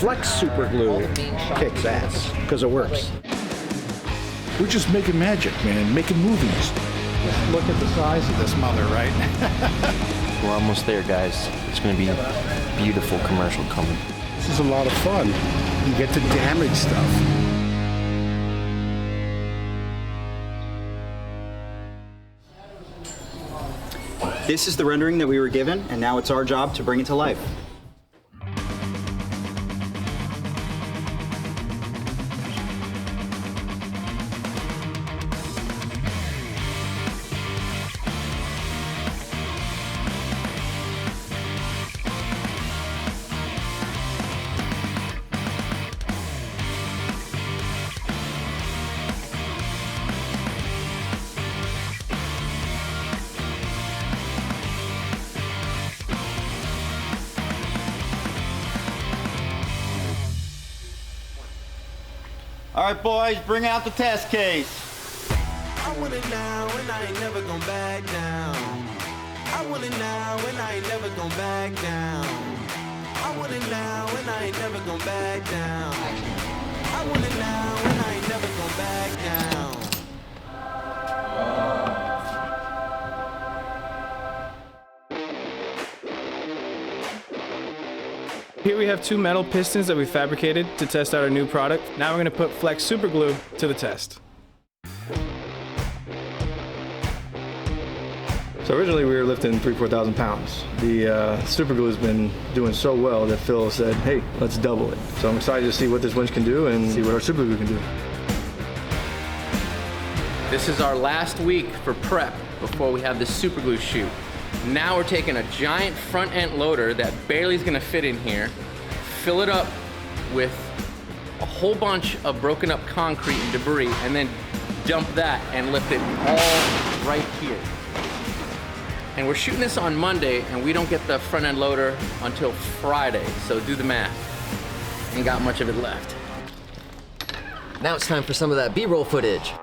Flex super glue kicks ass because it works. We're just making magic, man, making movies. Just look at the size of this mother, right? We're almost there, guys. It's going to be a beautiful commercial coming. This is a lot of fun. You get to damage stuff. This is the rendering that we were given, and now it's our job to bring it to life. All right, boys, bring out the test case. I want it now and I ain't never gonna back down. I want it now and I ain't never gonna back down. I want it now and I ain't never gonna back down. I want it now and I ain't never gonna back down. Here we have 2 metal pistons that we fabricated to test out our new product. Now we're going to put Flex super glue to the test. So originally we were lifting 3,000–4,000 pounds. The super glue has been doing so well that Phil said, hey, let's double it. So I'm excited to see what this winch can do and see what our super glue can do. This is our last week for prep before we have this super glue shoot. Now we're taking a giant front end loader that barely is gonna fit in here, fill it up with a whole bunch of broken up concrete and debris, and then dump that and lift it all right here. And we're shooting this on Monday, and we don't get the front end loader until Friday, so do the math. Ain't got much of it left. Now it's time for some of that B-roll footage.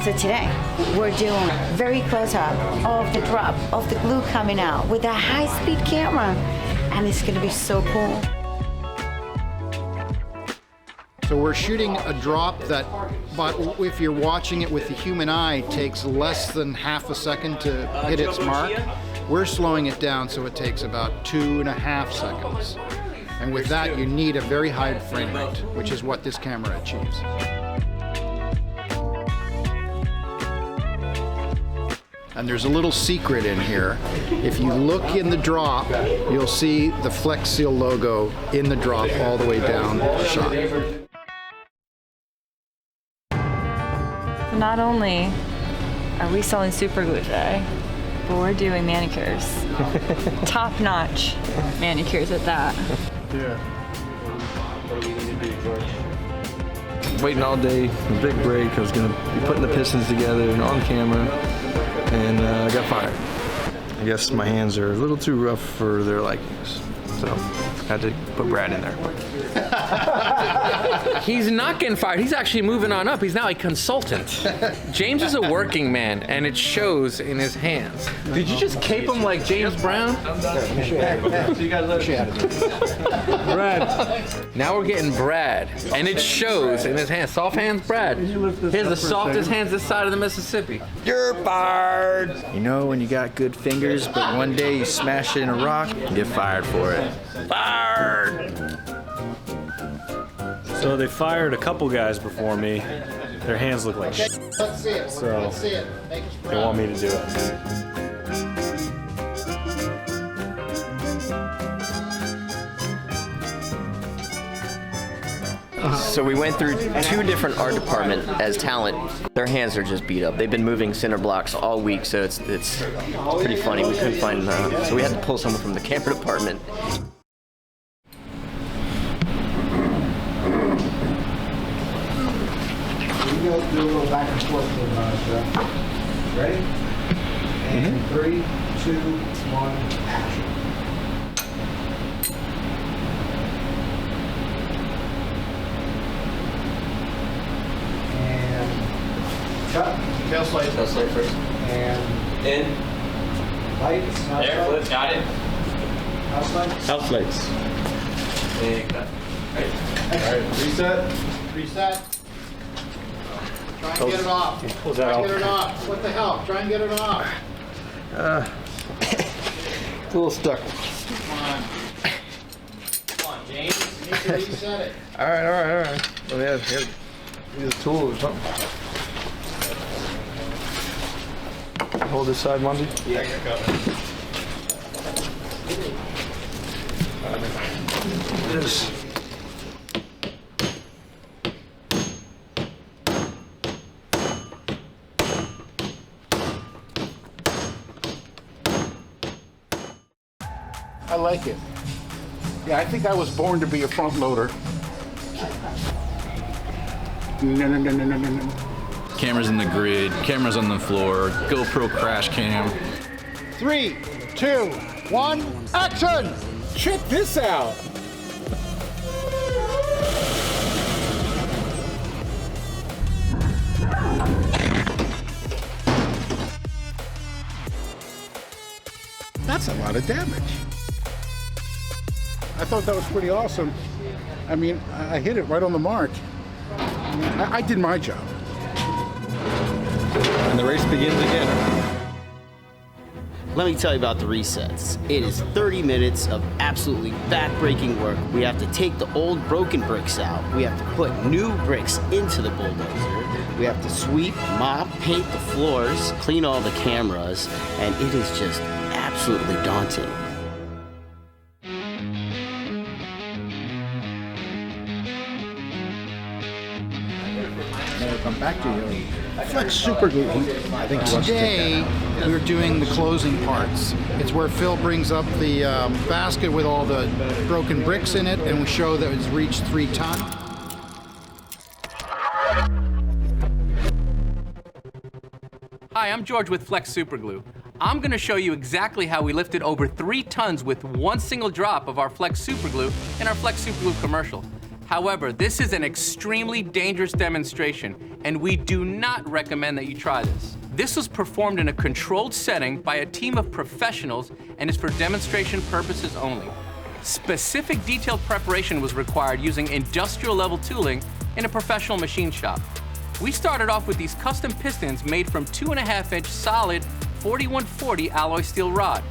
So today, we're doing very close up of the drop of the glue coming out with a high-speed camera, and it's gonna be so cool. So we're shooting a drop that, but if you're watching it with the human eye, takes less than half a second to hit its mark. We're slowing it down so it takes about 2.5 seconds. And with that, you need a very high frame rate, which is what this camera achieves. And there's a little secret in here. If you look in the drop, you'll see the Flex Seal logo in the drop all the way down the shot. Not only are we selling super glue today, but we're doing manicures. Top-notch manicures at that. Yeah. What do we need to do, George? Waiting all day, a big break. I was gonna be putting the pistons together and on camera, and I got fired. I guess my hands are a little too rough for their likings, so I had to put Brad in there. He's not getting fired. He's actually moving on up. He's now a consultant. James is a working man, and it shows in his hands. Did you just cape him like James Brown? Let me show you. See you guys later. Brad. Now we're getting Brad, and it shows in his hands. Soft hands, Brad. He has the softest hands this side of the Mississippi. You're fired! You know when you got good fingers, but one day you smash it in a rock, you get fired for it. Fired! So they fired a couple guys before me. Their hands look like shit. So they want me to do it. So we went through 2 different art departments as talent. Their hands are just beat up. They've been moving cinder blocks all week, so it's pretty funny. We couldn't find, so we had to pull someone from the camera department. Do a little back and forth with Ready? And 3, 2, 1, action. And cut. Tail slide. Tail slide first. And in. Lights. There, flip, got it. Outside. Out flights. And cut. Right. All right, reset. Reset. Try and get it off. Close Try that and off. get it off. What the hell? Try and get it off. It's a little stuck. Come on. Come on, James. You need to reset it. All right. Let me have use a tool or something. Hold this side, Monty. Yeah, I got it. This. I like it. Yeah, I think I was born to be a front loader. No. Cameras in the grid, cameras on the floor, GoPro crash cam. 3, 2, 1, action! Check this out. That's a lot of damage. I thought that was pretty awesome. I mean, I hit it right on the mark. I did my job. And the race begins again. Let me tell you about the resets. It is 30 minutes of absolutely back-breaking work. We have to take the old broken bricks out. We have to put new bricks into the bulldozer. We have to sweep, mop, paint the floors, clean all the cameras, and it is just absolutely daunting. Come back to you. Flex super glue. I think Today, we're doing the closing parts. It's where Phil brings up the basket with all the broken bricks in it, and we show that it's reached 3 tons. Hi, I'm George with Flex Superglue. I'm gonna show you exactly how we lifted over 3 tons with one single drop of our Flex Superglue in our Flex Superglue commercial. However, this is an extremely dangerous demonstration, and we do not recommend that you try this. This was performed in a controlled setting by a team of professionals and is for demonstration purposes only. Specific detailed preparation was required using industrial level tooling in a professional machine shop. We started off with these custom pistons made from 2.5-inch solid 4140 alloy steel rod.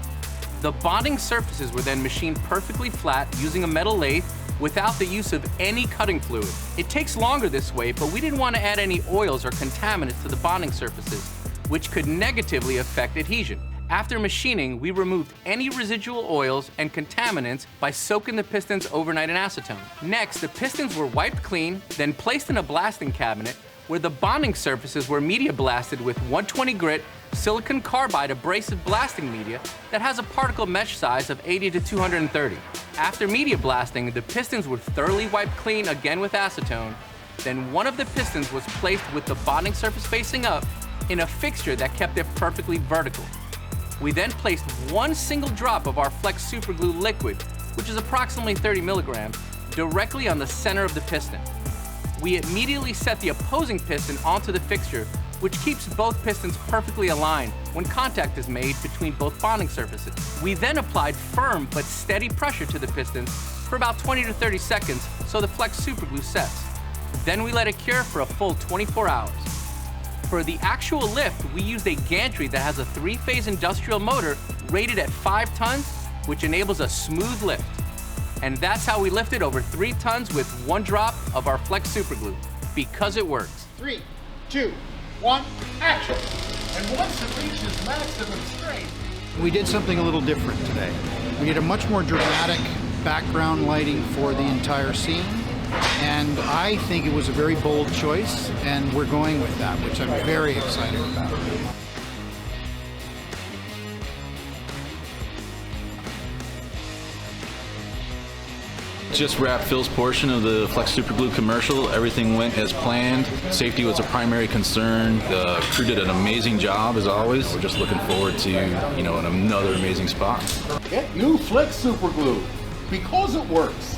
The bonding surfaces were then machined perfectly flat using a metal lathe without the use of any cutting fluid. It takes longer this way, but we didn't want to add any oils or contaminants to the bonding surfaces, which could negatively affect adhesion. After machining, we removed any residual oils and contaminants by soaking the pistons overnight in acetone. Next, the pistons were wiped clean, then placed in a blasting cabinet where the bonding surfaces were media blasted with 120 grit silicon carbide abrasive blasting media that has a particle mesh size of 80 to 230. After media blasting, the pistons were thoroughly wiped clean again with acetone. Then one of the pistons was placed with the bonding surface facing up in a fixture that kept it perfectly vertical. We then placed one single drop of our Flex Superglue liquid, which is approximately 30 milligrams, directly on the center of the piston. We immediately set the opposing piston onto the fixture, which keeps both pistons perfectly aligned when contact is made between both bonding surfaces. We then applied firm but steady pressure to the pistons for about 20 to 30 seconds so the Flex Superglue sets. Then we let it cure for a full 24 hours. For the actual lift, we used a gantry that has a 3-phase industrial motor rated at 5 tons, which enables a smooth lift. And that's how we lifted over 3 tons with one drop of our Flex Superglue, because it works. 3, 2, 1, action! And once it reaches maximum strength. We did something a little different today. We did a much more dramatic background lighting for the entire scene, and I think it was a very bold choice, and we're going with that, which I'm very excited about. Just wrapped Phil's portion of the Flex Super Glue commercial. Everything went as planned. Safety was a primary concern. The crew did an amazing job as always. We're just looking forward to, another amazing spot. Get new Flex Super Glue because it works.